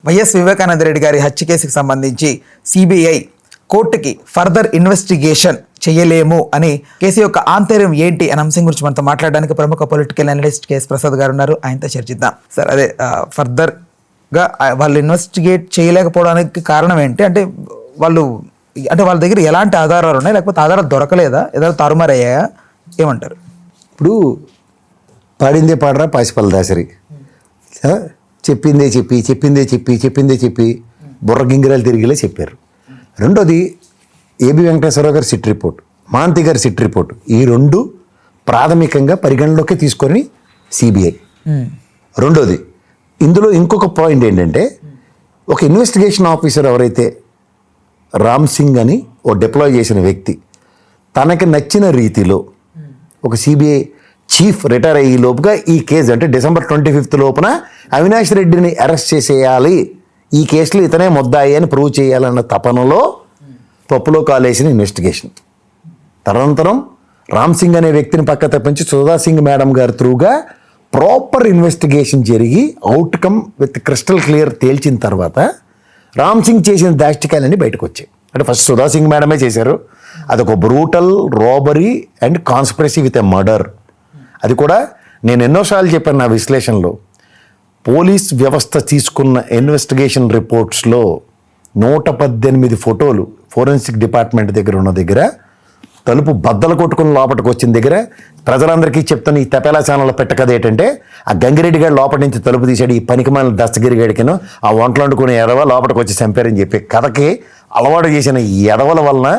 YS Vivekananda Reddy గారి హత్య కేసుకు సంబంధించి సిబిఐ కోర్టుకి ఫర్దర్ ఇన్వెస్టిగేషన్ చేయలేము అని కేసు యొక్క ఆంతర్యం ఏంటి అనే అంశం గురించి మనతో మాట్లాడడానికి ప్రముఖ పొలిటికల్ అనలిస్ట్ కేఎస్ ప్రసాద్ గారు ఉన్నారు. ఆయనతో చర్చిద్దాం. సార్, అదే ఫర్దర్గా వాళ్ళు ఇన్వెస్టిగేట్ చేయలేకపోవడానికి కారణం ఏంటి? అంటే వాళ్ళ దగ్గర ఎలాంటి ఆధారాలు ఉన్నాయి, లేకపోతే ఆధారాలు దొరకలేదా, ఏదైనా తారుమారయ్యాయా, ఏమంటారు? ఇప్పుడు పాడిందే పాడరా పాసిపల్ల దాసరి, చెప్పిందే చెప్పి బుర్ర గింగిరాలు తిరిగిలే చెప్పారు. రెండోది ఏబి వెంకటేశ్వరరావు గారి సిట్ రిపోర్ట్, మాంతి గారి సిట్ రిపోర్ట్, ఈ రెండు ప్రాథమికంగా పరిగణలోకి తీసుకొని సిబిఐ. రెండోది ఇందులో ఇంకొక పాయింట్ ఏంటంటే, ఒక ఇన్వెస్టిగేషన్ ఆఫీసర్ ఎవరైతే రామ్ సింగ్ అని ఓ డిప్లాయ్ చేసిన వ్యక్తి తనకి నచ్చిన రీతిలో ఒక సిబిఐ చీఫ్ రిటైర్ అయ్యే లోపుగా ఈ కేసు అంటే December 25 లోపున అవినాష్ రెడ్డిని అరెస్ట్ చేసేయాలి, ఈ కేసులో ఇతనే ముద్దాయి అని ప్రూవ్ చేయాలన్న తపనలో పప్పులో కాలేసిన ఇన్వెస్టిగేషన్. తదనంతరం రామ్ సింగ్ అనే వ్యక్తిని పక్క తప్పించి సుధా సింగ్ మేడం గారి త్రూగా ప్రాపర్ ఇన్వెస్టిగేషన్ జరిగి అవుట్కమ్ విత్ క్రిస్టల్ క్లియర్ తేల్చిన తర్వాత రామ్ సింగ్ చేసిన దాష్టికాలన్నీ బయటకు వచ్చాయి. అంటే ఫస్ట్ సుధా సింగ్ మేడమే చేశారు. అదొక brutal robbery and conspiracy with a murder. అది కూడా నేను ఎన్నోసార్లు చెప్పాను నా విశ్లేషణలో, పోలీస్ వ్యవస్థ తీసుకున్న ఇన్వెస్టిగేషన్ రిపోర్ట్స్లో 118 ఫోటోలు ఫోరెన్సిక్ డిపార్ట్మెంట్ దగ్గర ఉన్న దగ్గర, తలుపు బద్దలు కొట్టుకుని లోపలికి వచ్చిన దగ్గర ప్రజలందరికీ చెప్తున్న ఈ తపేలా ఛానల్లో పెట్టకది ఏంటంటే, ఆ గంగిరెడ్డి గారు లోపలి నుంచి తలుపు తీసాడు, ఈ పనికిమాలిన దస్తగిరి గడికిను ఆ వంటలు వండుకునే ఎదవ లోపలికి వచ్చి చంపారని చెప్పి కథకి అలవాటు చేసిన ఈ ఎదవల వలన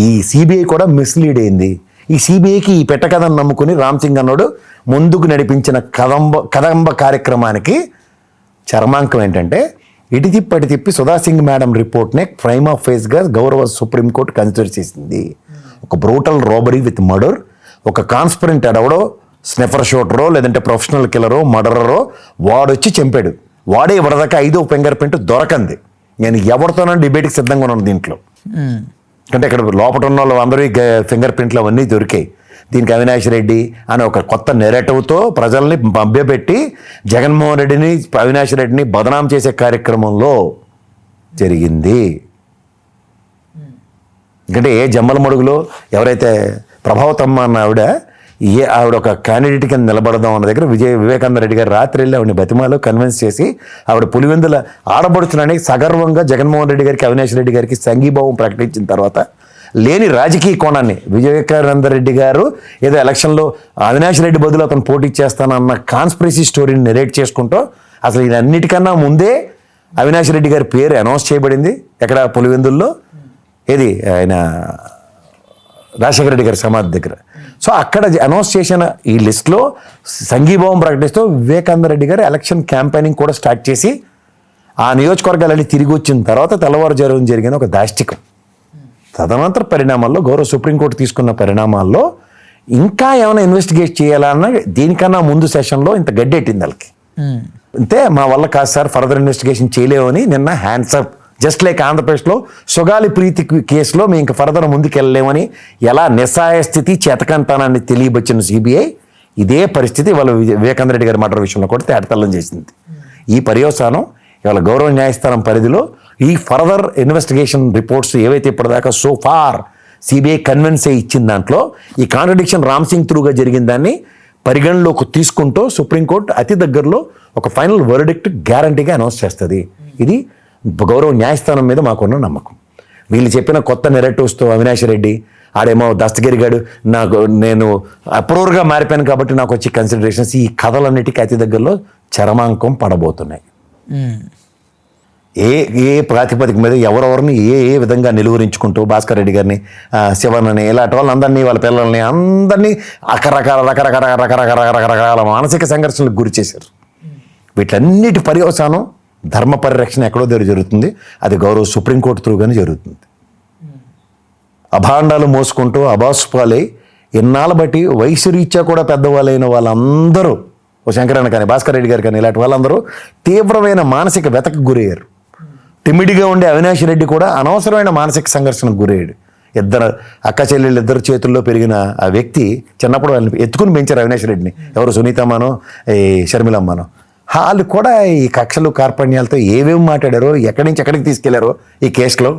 ఈ సిబిఐ కూడా మిస్లీడ్ అయింది. ఈ సిబిఐకి ఈ పెట్టకథను నమ్ముకుని రామ్ సింగ్ అన్నోడు ముందుకు నడిపించిన కదంబ కార్యక్రమానికి చర్మాంకం ఏంటంటే, ఇటు తిప్పి సుధా సింగ్ మేడం రిపోర్ట్నే ప్రైమ్ ఆఫ్ ఫేస్గా గౌరవ సుప్రీంకోర్టు కన్సిడర్ చేసింది. ఒక బ్రూటల్ రాబరీ విత్ మర్డర్, ఒక కాన్స్పిరెంట్ ఎవడో స్నెఫర్ షూటరో లేదంటే ప్రొఫెషనల్ కిల్లరో మర్డరరో వాడొచ్చి చంపాడు. వాడే ఇవ్వడదాకా 5వ ఫింగర్ ప్రింట్ దొరకంది. నేను ఎవరితోనో డిబేట్కి సిద్ధంగా ఉన్నాను దీంట్లో. అంటే ఇక్కడ లోపల ఉన్న వాళ్ళు అందరూ ఫింగర్ ప్రింట్లు అవన్నీ దొరికాయి. దీనికి అవినాష్ రెడ్డి అనే ఒక కొత్త నెరేటివ్తో ప్రజల్ని మభ్యపెట్టి జగన్మోహన్ రెడ్డిని అవినాష్ రెడ్డిని బదనాం చేసే కార్యక్రమంలో జరిగింది. ఎందుకంటే జమ్మల మడుగులో ఎవరైతే ప్రభావతమ్మ అన్న ఆవిడ ఒక క్యాండిడేట్ కింద నిలబడదాం అన్న దగ్గర వివేకానంద రెడ్డి గారు రాత్రి వెళ్ళి ఆవిడని బతిమాలో కన్విన్స్ చేసి ఆవిడ పులివెందుల ఆడబడుచునని సగర్వంగా జగన్మోహన్ రెడ్డి గారికి అవినాష్ రెడ్డి గారికి సంఘీభావం ప్రకటించిన తర్వాత లేని రాజకీయ కోణాన్ని వివేకానంద రెడ్డి గారు ఏదో ఎలక్షన్లో అవినాష్ రెడ్డి బదులు అతను పోటీ చేస్తానన్న కాన్స్పిరసీ స్టోరీని నెరేట్ చేసుకుంటూ అసలు ఇదన్నిటికన్నా ముందే అవినాష్ రెడ్డి గారి పేరు అనౌన్స్ చేయబడింది. ఎక్కడ? పులివెందుల్లో. ఏది ఆయన రాజశేఖర రెడ్డి గారి సమాధి దగ్గర. సో అక్కడ అనౌన్స్ చేసిన ఈ లిస్ట్లో సంఘీభావం ప్రకటిస్తూ వివేకానంద రెడ్డి గారు ఎలక్షన్ క్యాంపెయినింగ్ కూడా స్టార్ట్ చేసి ఆ నియోజకవర్గాలన్నీ తిరిగి వచ్చిన తర్వాత తెల్లవారుజామున జరిగిన ఒక దాష్టికం. తదనంతర పరిణామాల్లో గౌరవ సుప్రీంకోర్టు తీసుకున్న పరిణామాల్లో ఇంకా ఏమైనా ఇన్వెస్టిగేట్ చేయాలన్నా దీనికన్నా ముందు సెషన్లో ఇంత గడ్డెట్టింది వాళ్ళకి. అంతే, మా వల్ల కాదు సార్ ఫర్దర్ ఇన్వెస్టిగేషన్ చేయలేమని నిన్న హ్యాండ్సప్. జస్ట్ లైక్ ఆంధ్రప్రదేశ్లో సుగాలి ప్రీతి కేసులో మేము ఇంకా ఫర్దర్ ముందుకు వెళ్ళలేమని ఎలా నిస్సాయ స్థితి చేతకంతనాన్ని తెలియబచ్చిన సిబిఐ ఇదే పరిస్థితి ఇవాళ వివేకానంద రెడ్డి గారి మర్డర్ విషయంలో కూడా తేటతెల్లం చేసింది. ఈ పర్యవసానం ఇవాళ గౌరవ న్యాయస్థానం పరిధిలో ఈ ఫర్దర్ ఇన్వెస్టిగేషన్ రిపోర్ట్స్ ఏవైతే ఇప్పటిదాకా సో ఫార్ సిబిఐ కన్విన్స్ అయ్యి ఇచ్చిన దాంట్లో ఈ కాంట్రడిక్షన్ రామ్ సింగ్ త్రూగా జరిగిన దాన్ని పరిగణలోకి తీసుకుంటూ సుప్రీంకోర్టు అతి దగ్గరలో ఒక ఫైనల్ వర్డిక్ట్ గ్యారంటీగా అనౌన్స్ చేస్తుంది. ఇది గౌరవ న్యాయస్థానం మీద మాకున్న నమ్మకం. వీళ్ళు చెప్పిన కొత్త నెరేటివ్స్తో అవినాష్ రెడ్డి ఆడేమో దస్తగిరి గారు నేను అప్రూవర్గా మారిపోయాను కాబట్టి నాకు వచ్చి కన్సిడరేషన్స్, ఈ కథలన్నిటికీ అతి దగ్గరలో చరమాంకం పడబోతున్నాయి. ఏ ప్రాతిపదిక మీద ఎవరెవరిని ఏ విధంగా నిలువరించుకుంటూ భాస్కర్ రెడ్డి గారిని, శివన్నని, ఇలాంటి వాళ్ళందరినీ, వాళ్ళ పిల్లల్ని అందరినీ రకరకాల మానసిక సంఘర్షణలకు గురి చేశారు. వీటన్నిటి పర్యవసానం ధర్మ పరిరక్షణ ఎక్కడో దగ్గర జరుగుతుంది. అది గౌరవ సుప్రీంకోర్టు త్రూగానే జరుగుతుంది. అభాండాలు మోసుకుంటూ అబాసుపాలై ఎన్నాళ్ళ బట్టి వయసు రీత్యా కూడా పెద్దవాళ్ళైన వాళ్ళందరూ, ఓ శంకరన్న కానీ భాస్కర్ రెడ్డి గారు కానీ ఇలాంటి వాళ్ళందరూ తీవ్రమైన మానసిక వెతకు గురయ్యారు. టిమిడిగా ఉండే అవినాష్ రెడ్డి కూడా అనవసరమైన మానసిక సంఘర్షణకు గురయ్యాడు. ఇద్దరు అక్క చెల్లెళ్ళు ఇద్దరు చేతుల్లో పెరిగిన ఆ వ్యక్తి చిన్నప్పుడు వాళ్ళని ఎత్తుకుని పెంచారు అవినాష్ రెడ్డిని. ఎవరు? సునీతమ్మనో షర్మిలమ్మనో. వాళ్ళు కూడా ఈ కక్షలు కార్పణ్యాలతో ఏమేమి మాట్లాడారో ఎక్కడి నుంచి ఎక్కడికి తీసుకెళ్లారో ఈ కేసులో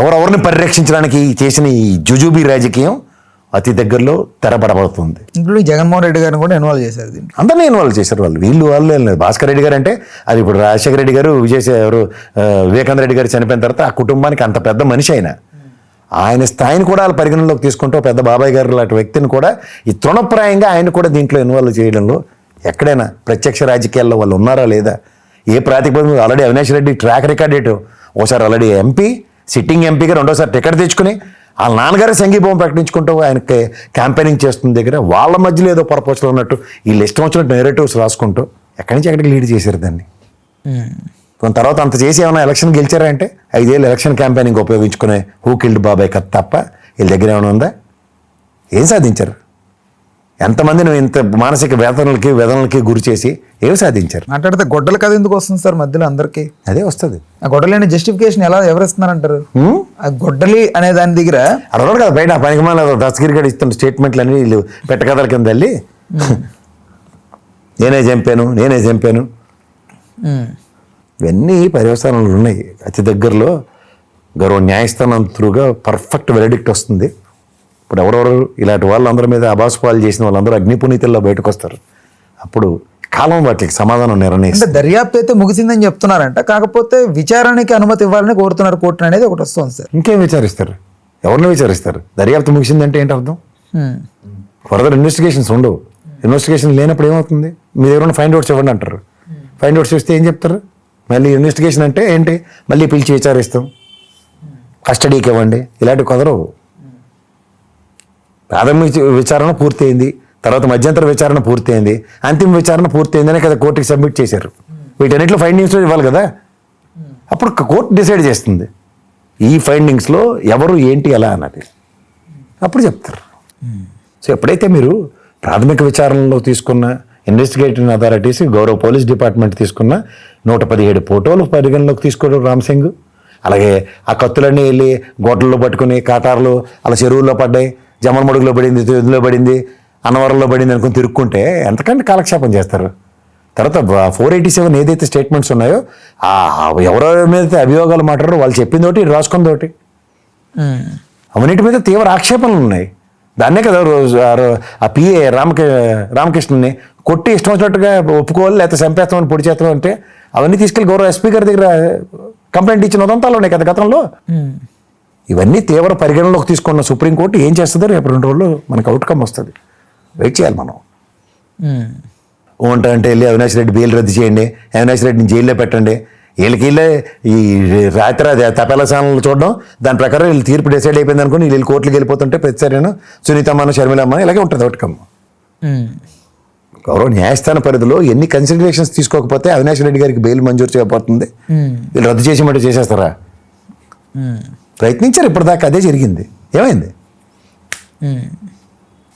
ఎవరెవరిని పరిరక్షించడానికి చేసిన ఈ జుజుబీ రాజకీయం అతి దగ్గరలో తెరపడబడుతుంది. ఇంక్లూడింగ్ జగన్మోహన్ రెడ్డి గారిని కూడా ఇన్వాల్వ్ చేశారు దీంట్లో. అందరినీ ఇన్వాల్వ్ చేశారు వాళ్ళు. వాళ్ళు ఏం లేదు. భాస్కర్ రెడ్డి గారు అంటే అది ఇప్పుడు రాజశేఖర రెడ్డి గారు వివేకానంద రెడ్డి గారు చనిపోయిన తర్వాత ఆ కుటుంబానికి అంత పెద్ద మనిషి ఆయన స్థాయిని కూడా వాళ్ళు పరిగణనలోకి తీసుకుంటూ పెద్ద బాబాయ్ గారు లాంటి వ్యక్తిని కూడా ఈ తృణప్రాయంగా ఆయన కూడా దీంట్లో ఇన్వాల్వ్ చేయడంలో ఎక్కడైనా ప్రత్యక్ష రాజకీయాల్లో వాళ్ళు ఉన్నారా లేదా, ఏ ప్రాతిపదిక already Avinash Reddy track record ఏంటో, ఓసారి ఆల్రెడీ ఎంపీ సిట్టింగ్ ఎంపీగా రెండోసారి టికెట్ తెచ్చుకుని వాళ్ళ నాన్నగారే సంఘీభావం ప్రకటించుకుంటూ ఆయనకి క్యాంపెయినింగ్ చేస్తున్న దగ్గర వాళ్ళ మధ్యలో ఏదో పరపోచలు ఉన్నట్టు వీళ్ళు ఇష్టం వచ్చినట్టు నెరేటివ్స్ రాసుకుంటూ ఎక్కడి నుంచి ఎక్కడికి లీడ్ చేశారు దాన్ని. కొంత తర్వాత అంత చేసి ఏమైనా ఎలక్షన్ గెలిచారా అంటే 5 ఏళ్ళు ఎలక్షన్ క్యాంపెయినింగ్ ఉపయోగించుకునే హూ కిల్డ్ బాబాయ్ కథ తప్ప వీళ్ళ దగ్గర ఏమైనా ఉందా? ఏం సాధించారు? ఎంతమందిని ఇంత మానసిక వేదనలకి గురి చేసి ఏం సాధించారు? మాట్లాడితే గొడ్డల కథ ఎందుకు వస్తుంది సార్ మధ్యలో అందరికీ? అదే వస్తుంది. ఆ గొడ్డలి జస్టిఫికేషన్ ఎవరు ఇస్తున్నారంటారు? ఆ గొడ్డలి అనే దాని దగ్గర అడగడు కదా బయట పనికి మన దస్తగిరిగడ ఇస్తున్న స్టేట్మెంట్లు అన్ని వీళ్ళు పెట్టకథల కింద వెళ్ళి నేనే చంపాను ఇవన్నీ పర్యవసానాలు ఉన్నాయి. అతి దగ్గరలో గౌరవ న్యాయస్థానం త్రూగా పర్ఫెక్ట్ వెరిడిక్ట్ వస్తుంది. ఇప్పుడు ఎవరెవరు ఇలాంటి వాళ్ళందరి మీద అబాసుపాలు చేసిన వాళ్ళందరూ అగ్నిపునీతుల్లో బయటకు వస్తారు. అప్పుడు కాలం వాటికి సమాధానం నిర్ణయిస్తుంది. అంటే దర్యాప్తు అయితే ముగిసిందని చెప్తున్నారంట, కాకపోతే విచారణకి అనుమతి ఇవ్వాలని కోరుతున్నారు కోర్టు అనేది ఒకటి వస్తుంది సార్. ఇంకేం విచారిస్తారు? ఎవరిని విచారిస్తారు? దర్యాప్తు ముగిసిందంటే ఏంటి అర్థం? ఫర్దర్ ఇన్వెస్టిగేషన్స్ ఉండవు. ఇన్వెస్టిగేషన్ లేనప్పుడు ఏమవుతుంది? మీరు ఎవరైనా ఫైండ్ అవుట్స్ ఇవ్వండి అంటారు. ఫైండ్ అవుట్స్ ఇస్తే ఏం చెప్తారు? మళ్ళీ ఇన్వెస్టిగేషన్ అంటే ఏంటి? మళ్ళీ పిలిచి విచారిస్తాం, కస్టడీకి ఇవ్వండి, ఇలాంటివి కుదరవు. ప్రాథమిక విచారణ పూర్తయింది, తర్వాత మధ్యంతర విచారణ పూర్తయింది, అంతిమ విచారణ పూర్తయిందనే కదా కోర్టుకి సబ్మిట్ చేశారు. వీటన్నిటిలో ఫైండింగ్స్లో ఇవ్వాలి కదా. అప్పుడు కోర్టు డిసైడ్ చేస్తుంది ఈ ఫైండింగ్స్లో ఎవరు ఏంటి ఎలా అన్నది. అప్పుడు చెప్తారు. సో ఎప్పుడైతే మీరు ప్రాథమిక విచారణలో తీసుకున్న ఇన్వెస్టిగేటింగ్ అథారిటీస్ గౌరవ పోలీస్ డిపార్ట్మెంట్ తీసుకున్న 117 ఫోటోలు పరిగణలోకి తీసుకోవడం రామ్ సింగ్, అలాగే ఆ కత్తులన్నీ వెళ్ళి గొడ్డల్లో పట్టుకుని కాటార్లు అలా చెరువుల్లో పడ్డాయి, జమలమడుగులో పడింది, ఇందులో పడింది, అన్నవరంలో పడింది అనుకుని తిరుక్కుంటే ఎంతకంటే కాలక్షేపం చేస్తారు. తర్వాత 487 ఏదైతే స్టేట్మెంట్స్ ఉన్నాయో ఎవరెవరి మీద అభియోగాలు మాట్లాడారో వాళ్ళు చెప్పిందోటి రాసుకుందోటి, అవన్నిటి మీద తీవ్ర ఆక్షేపణలు ఉన్నాయి. దాన్నే కదా ఆ పిఏ రామకృష్ణని కొట్టి ఇష్టం వచ్చినట్టుగా ఒప్పుకోవాలి, లేకపోతే చంపేస్తామని పొడి చేస్తాం అంటే అవన్నీ తీసుకెళ్ళి గౌరవ ఎస్పీ గారి దగ్గర కంప్లైంట్ ఇచ్చిన ఉదంతాలు ఉన్నాయి కదా గతంలో. ఇవన్నీ తీవ్ర పరిగణలోకి తీసుకున్న సుప్రీంకోర్టు ఏం చేస్తుందో రేపు 2 రోజుల్లో మనకు అవుట్కమ్ వస్తుంది. వెయిట్ చేయాలి మనం. అంటే వెళ్ళి అవినాష్ రెడ్డి బెయిల్ రద్దు చేయండి, అవినాష్ రెడ్డిని జైల్లో పెట్టండి, వీళ్ళకి ఈ రాత్రి తపేలా ఛానల్ చూడడం, దాని ప్రకారం వీళ్ళు తీర్పు డిసైడ్ అయిపోయింది అనుకుని వీళ్ళు కోర్టుకి వెళ్ళిపోతుంటే ప్రతిసారి సునీతమ్మను షర్మిలమ్మ ఇలాగే ఉంటుంది అవుట్కమ్. గౌరవ న్యాయస్థాన పరిధిలో ఎన్ని కన్సిడరేషన్స్ తీసుకోకపోతే అవినాష్ రెడ్డి గారికి బెయిల్ మంజూరు చేయబోతుంది. వీళ్ళు రద్దు చేసేమంటే చేసేస్తారా? ప్రయత్నించారు, ఇప్పటిదాకా అదే జరిగింది. ఏమైంది?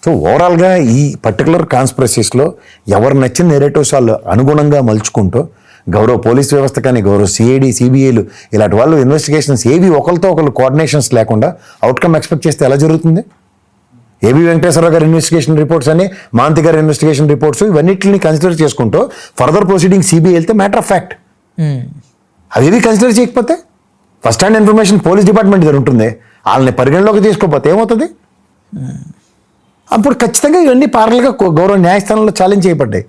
సో ఓవరాల్గా ఈ పర్టికులర్ కాన్స్పిరసీస్లో ఎవరు నచ్చిన నెరేటివ్స్ వాళ్ళు అనుగుణంగా మలుచుకుంటూ గౌరవ పోలీస్ వ్యవస్థ కానీ గౌరవ సిఐడి సిబిఐలు ఇలాంటి వాళ్ళు ఇన్వెస్టిగేషన్స్ ఏవి ఒకరితో ఒకరు కోఆర్డినేషన్స్ లేకుండా అవుట్కమ్ ఎక్స్పెక్ట్ చేస్తే ఎలా జరుగుతుంది? ఏబి వెంకటేశ్వరరావు గారి ఇన్వెస్టిగేషన్ రిపోర్ట్స్ అని, మాంతి గారి ఇన్వెస్టిగేషన్ రిపోర్ట్స్ ఇవన్నిటిని కన్సిడర్ చేసుకుంటూ ఫర్దర్ ప్రొసీడింగ్ సిబిఐ వెళ్తే మ్యాటర్ ఆఫ్ ఫ్యాక్ట్. అవేవి కన్సిడర్ చేయకపోతే first hand information police department దగ్గర ఉంటుంది, వాళ్ళని పరిగణలోకి తీసుకోకపోతే ఏమవుతుంది? అప్పుడు ఖచ్చితంగా ఇవన్నీ పార్లర్గా గౌరవ న్యాయస్థానంలో ఛాలెంజ్ చేయబడ్డాయి.